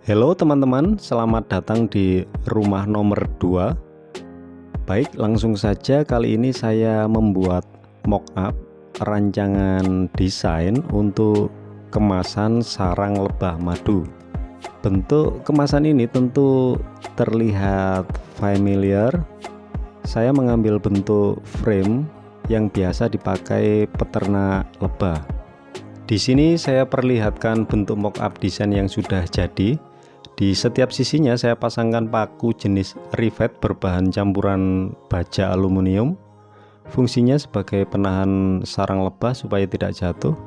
Halo teman-teman, selamat datang di rumah nomor 2. Baik, langsung saja kali ini saya membuat mockup rancangan desain untuk kemasan sarang lebah madu. Bentuk kemasan ini tentu terlihat familiar. Saya mengambil bentuk frame yang biasa dipakai peternak lebah. Di sini saya perlihatkan bentuk mockup desain yang sudah jadi. Di setiap sisinya saya pasangkan paku jenis rivet berbahan campuran baja aluminium. Fungsinya sebagai penahan sarang lebah supaya tidak jatuh.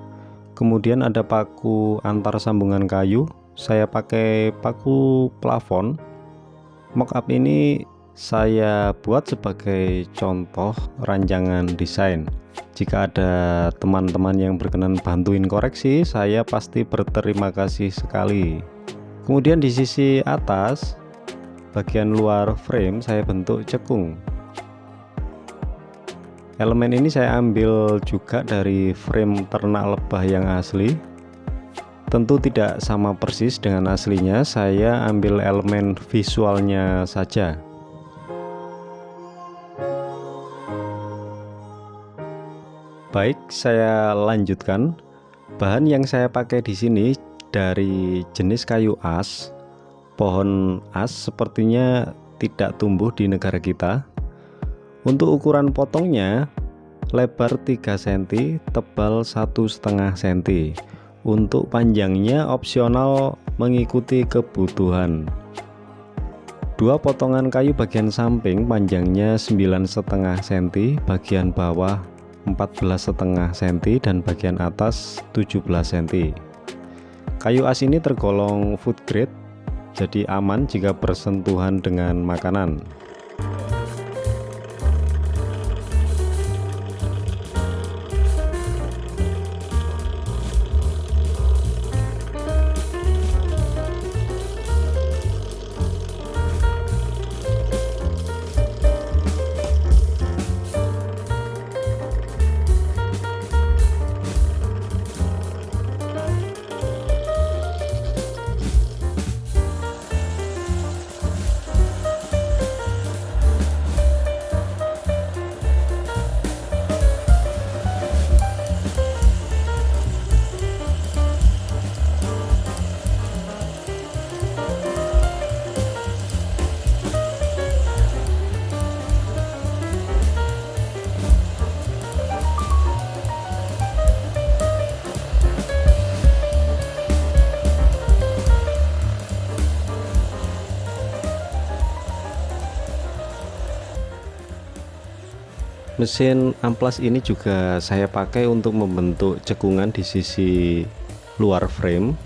Kemudian ada paku antar sambungan kayu. Saya pakai paku plafon. Mockup ini saya buat sebagai contoh rancangan desain. Jika ada teman-teman yang berkenan bantuin koreksi, saya pasti berterima kasih sekali. Kemudian di sisi atas bagian luar frame saya bentuk cekung. Elemen ini saya ambil juga dari frame ternak lebah yang asli. Tentu tidak sama persis dengan aslinya, saya ambil elemen visualnya saja. Baik, saya lanjutkan. Bahan yang saya pakai di sini dari jenis kayu as. Pohon as sepertinya tidak tumbuh di negara kita. Untuk ukuran potongnya lebar 3 cm, tebal 1,5 cm. Untuk panjangnya opsional mengikuti kebutuhan. 2 potongan kayu bagian samping panjangnya 9,5 cm, bagian bawah 14,5 cm dan bagian atas 17 cm. Kayu as ini tergolong food grade, jadi aman jika bersentuhan dengan makanan. Mesin amplas ini juga saya pakai untuk membentuk cekungan di sisi luar frame.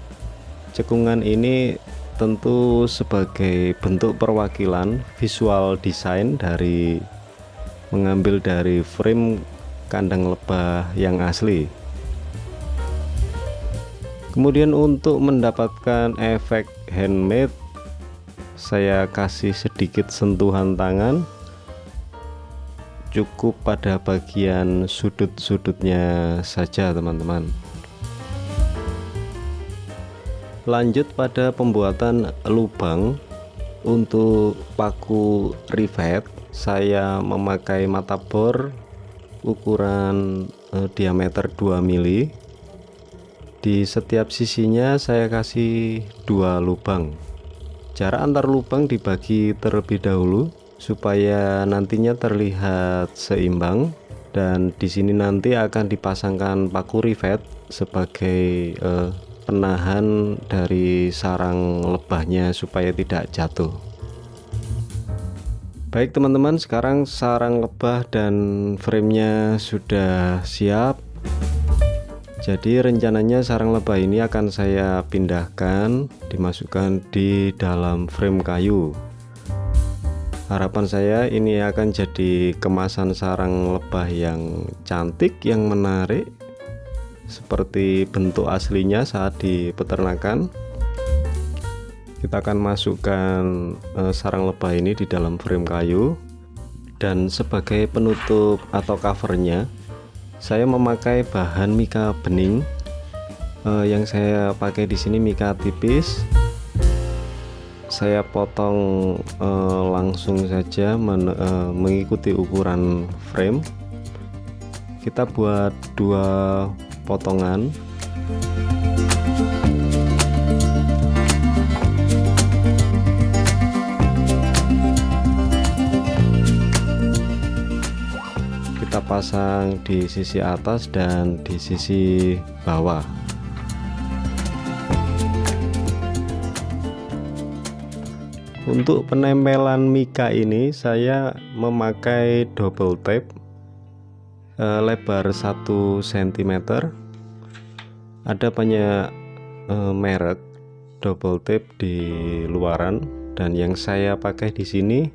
Cekungan ini tentu sebagai bentuk perwakilan visual desain dari mengambil dari frame kandang lebah yang asli. Kemudian untuk mendapatkan efek handmade, saya kasih sedikit sentuhan tangan. Cukup pada bagian sudut-sudutnya saja teman-teman. Lanjut pada pembuatan lubang. Untuk paku rivet saya memakai mata bor ukuran diameter 2 mili. Di setiap sisinya saya kasih 2 lubang. Jarak antar lubang dibagi terlebih dahulu supaya nantinya terlihat seimbang, dan di sini nanti akan dipasangkan paku rivet sebagai penahan dari sarang lebahnya supaya tidak jatuh. Baik teman-teman, sekarang sarang lebah dan framenya sudah siap. Jadi rencananya sarang lebah ini akan saya pindahkan, dimasukkan di dalam frame kayu. Harapan saya ini akan jadi kemasan sarang lebah yang cantik, yang menarik, seperti bentuk aslinya saat di peternakan. Kita akan masukkan sarang lebah ini di dalam frame kayu, dan sebagai penutup atau covernya saya memakai bahan mika bening. Yang saya pakai di sini mika tipis. saya potong langsung saja mengikuti ukuran frame. Kita buat 2 potongan. Kita pasang di sisi atas dan di sisi bawah. Untuk penempelan mika ini saya memakai double tape lebar 1 cm. Ada banyak merek double tape di luaran, dan yang saya pakai di sini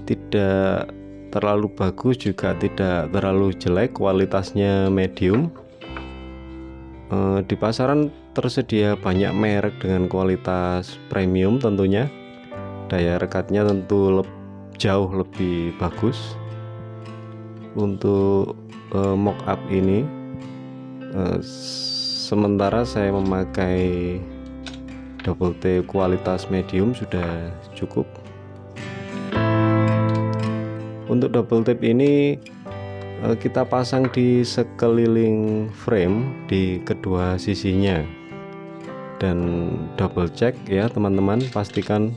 tidak terlalu bagus juga tidak terlalu jelek, kualitasnya medium. Di pasaran tersedia banyak merek dengan kualitas premium tentunya. Daya rekatnya tentu jauh lebih bagus. Untuk mockup ini sementara saya memakai double tape kualitas medium sudah cukup. Untuk double tape ini kita pasang di sekeliling frame di kedua sisinya, dan double check ya teman-teman, pastikan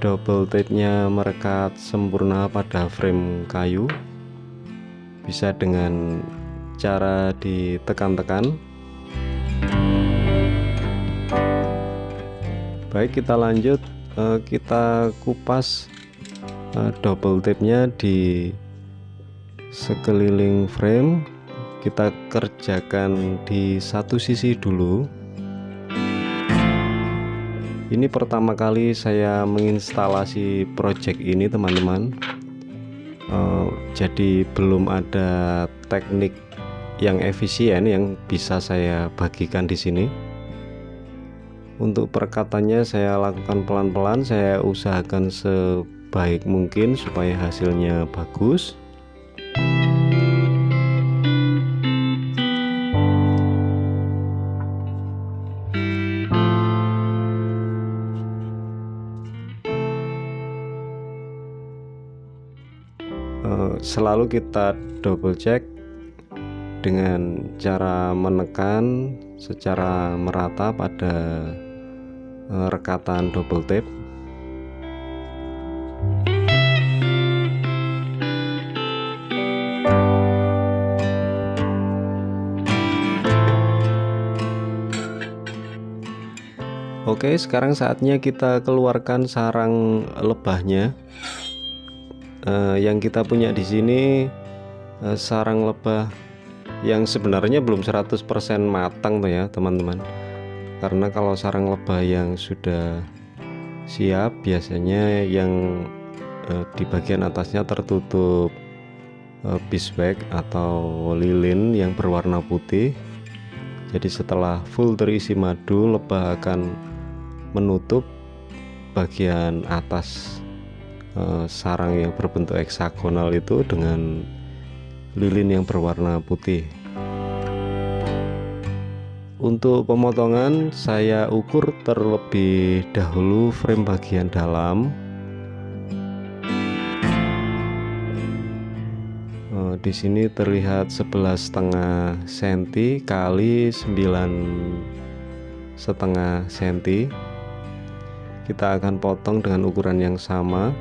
double tape-nya merekat sempurna pada frame kayu. Bisa dengan cara ditekan-tekan. Baik, kita lanjut, kita kupas double tape-nya di sekeliling frame. Kita kerjakan di satu sisi dulu. Ini pertama kali saya menginstalasi project ini teman-teman, jadi belum ada teknik yang efisien yang bisa saya bagikan di sini. Untuk perekatannya saya lakukan pelan-pelan, saya usahakan sebaik mungkin supaya hasilnya bagus. Selalu kita double check dengan cara menekan secara merata pada rekatan double tape. Oke, sekarang saatnya kita keluarkan sarang lebahnya. Yang kita punya di sini sarang lebah yang sebenarnya belum 100% matang tuh ya teman-teman. Karena kalau sarang lebah yang sudah siap biasanya yang di bagian atasnya tertutup beeswax atau lilin yang berwarna putih. Jadi setelah full terisi madu, lebah akan menutup bagian atas sarang yang berbentuk heksagonal itu dengan lilin yang berwarna putih. Untuk pemotongan saya ukur terlebih dahulu frame bagian dalam. Di sini terlihat 11,5 cm kali 9,5 cm. Kita akan potong dengan ukuran yang sama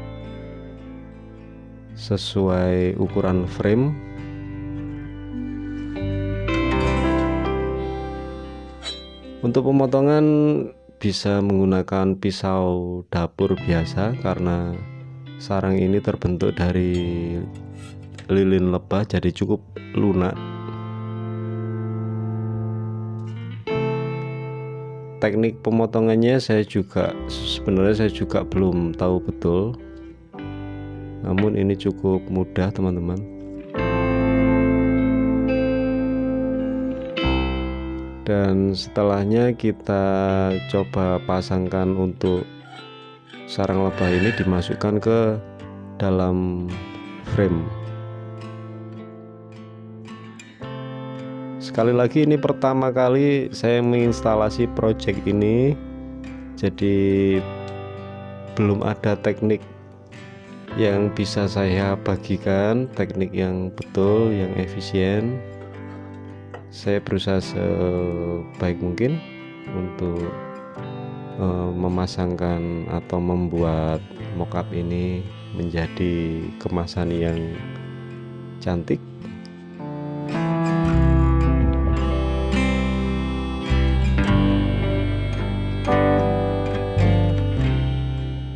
sesuai ukuran frame. Untuk pemotongan bisa menggunakan pisau dapur biasa karena sarang ini terbentuk dari lilin lebah, jadi cukup lunak. Teknik pemotongannya sebenarnya saya juga belum tahu betul, namun ini cukup mudah teman-teman. Dan setelahnya kita coba pasangkan untuk sarang lebah ini dimasukkan ke dalam frame. Sekali lagi, ini pertama kali saya menginstalasi project ini, Jadi belum ada teknik yang bisa saya bagikan, teknik yang betul, yang efisien. Saya berusaha sebaik mungkin untuk memasangkan atau membuat mockup ini menjadi kemasan yang cantik.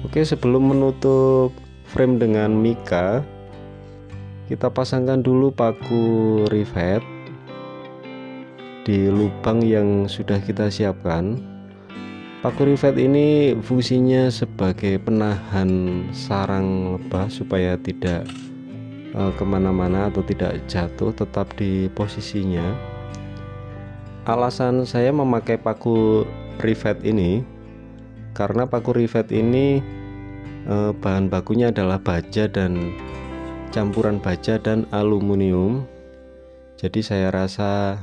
Oke, sebelum menutup frame dengan mika, kita pasangkan dulu paku rivet di lubang yang sudah kita siapkan. Paku rivet ini fungsinya sebagai penahan sarang lebah supaya tidak kemana-mana atau tidak jatuh, tetap di posisinya. Alasan saya memakai paku rivet ini karena paku rivet ini bahan bakunya adalah baja dan campuran baja dan aluminium. Jadi saya rasa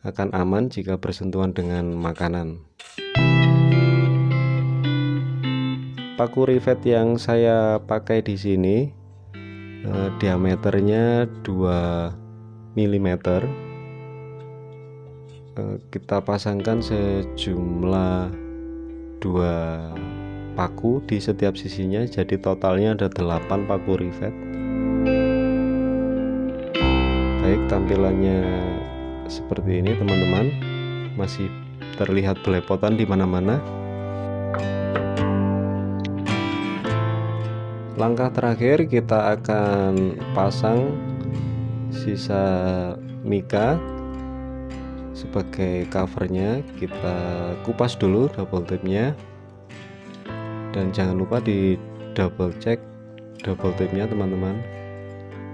akan aman jika bersentuhan dengan makanan. Paku rivet yang saya pakai di sini diameternya 2 mm. Kita pasangkan sejumlah 2 paku di setiap sisinya, jadi totalnya ada 8 paku rivet. Baik, tampilannya seperti ini teman-teman, masih terlihat belepotan di mana-mana. Langkah terakhir, kita akan pasang sisa mika sebagai covernya. Kita kupas dulu double tape-nya, dan jangan lupa di double check double tape-nya teman-teman,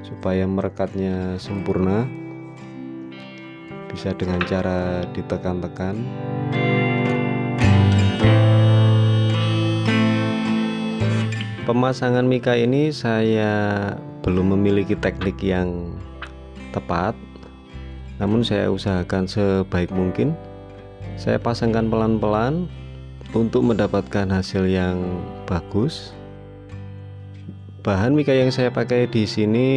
supaya merekatnya sempurna. Bisa dengan cara ditekan-tekan. Pemasangan mika ini saya belum memiliki teknik yang tepat, namun saya usahakan sebaik mungkin. Saya pasangkan pelan-pelan untuk mendapatkan hasil yang bagus. Bahan mika yang saya pakai di sini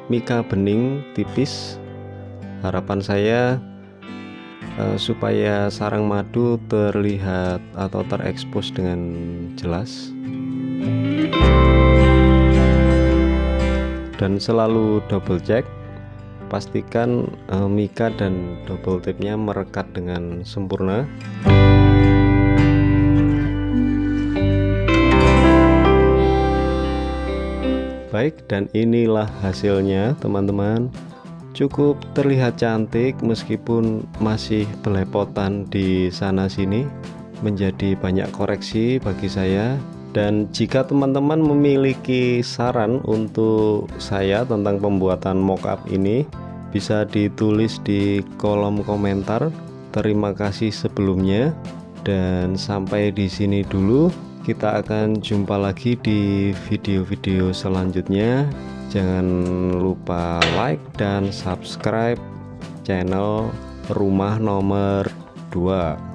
mika bening tipis. Harapan saya supaya sarang madu terlihat atau terekspos dengan jelas. Dan selalu double check, pastikan mika dan double tape-nya merekat dengan sempurna. Baik, dan inilah hasilnya teman-teman. Cukup terlihat cantik meskipun masih belepotan di sana sini, menjadi banyak koreksi bagi saya. Dan jika teman-teman memiliki saran untuk saya tentang pembuatan mockup ini, bisa ditulis di kolom komentar. Terima kasih sebelumnya, dan sampai di sini dulu. Kita akan jumpa lagi di video-video selanjutnya. Jangan lupa like dan subscribe channel Rumah Nomor 2.